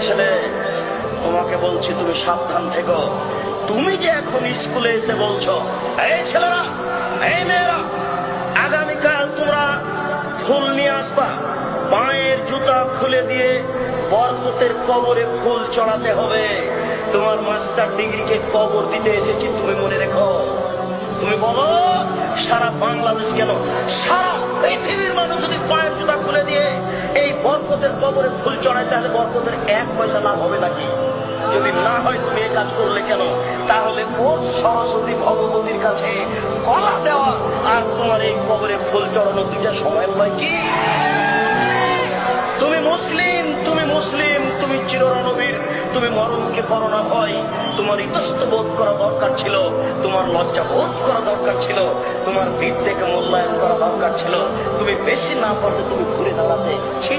ছেলে, তোমাকে বলছি তুমি সাবধান থেকো। তুমি যে এখন স্কুলে এসে বলছো, এই ছেলেরা, এই মেয়েরা, আগামীকাল তোমরা ফুল নিয়ে আসবা, পায়ের জুতা খুলে দিয়ে বরকতের কবরে ফুল চড়াতে হবে। তোমার মাস্টার ডিগ্রিকে কবর দিতে এসেছি, তুমি মনে রেখো। তুমি বলো সারা বাংলাদেশ কেন, সারা পৃথিবীর মানুষ যদি পায়ের জুতা খুলে দিয়ে এই বরকতের কবরে ফুল চড়ায়, তাহলে বরকতের 1 পয়সা লাভ হবে নাকি? যদি না হয় তুমি এই কাজ করলে কেন? তাহলে ওর সরস্বতী ভগবতীর কাছে কলা দেওয়া আর তোমার এই কবরে ফুল চড়ানো দুইটা সময় হয় কি? তুমি মুসলিম, তুমি মুসলিম, তুমি চিররণবীর, তুমি মরণকে করো না ভয়। তোমার ইতস্ত বোধ করা দরকার ছিল, তোমার লজ্জা বোধ করা দরকার ছিল, তোমার বিদ্যেকে মূল্যায়ন করা দরকার ছিল। তুমি বেশি না পারলে তুমি ঘুরে দাঁড়াতে, ছি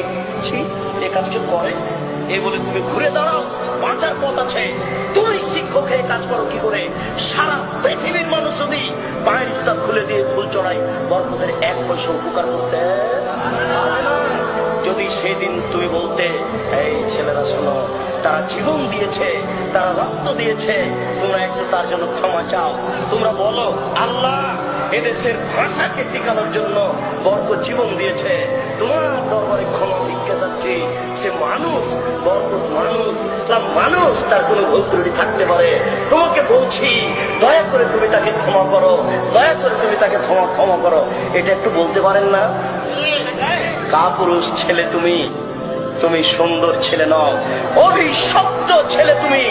ছি, এ কাজকে করে এই বলে তুমি ঘুরে দাঁড়াও। বাঁচার পথ আছে। তুমি শিক্ষক হয়ে কাজ করো কি করে? সারা পৃথিবীর মানুষ যদি পায়ের জুতা খুলে দিয়ে ফুল চড়াই, বরকতের 1 পয়সা উপকার করতে পারবে না। যদি সেদিন তুমি বলতে, এই ছেলেরা শোনো, তারা জীবন দিয়েছে, তারা রক্ত দিয়েছে, তোমরা একটু তার জন্য ক্ষমা চাও। তোমরা বলো, আল্লাহ এদেশের ভাষাকে টিকানোর জন্য বরকত জীবন দিয়েছে, তোমার দরবারে ক্ষমা ভিক্ষা যাচ্ছে। সে মানুষ, বরকত মানুষ, মানুষ, তার কোনো ভুল ত্রুটি থাকতে পারে। তোমাকে বলছি, দয়া করে তুমি তাকে ক্ষমা করো, দয়া করে তুমি তাকে ক্ষমা করো। এটা একটু বলতে পারেন না? কাপুরুষ ছেলে তুমি, তুমি সুন্দর ছেলে নও, অভিশপ্ত ছেলে তুমি।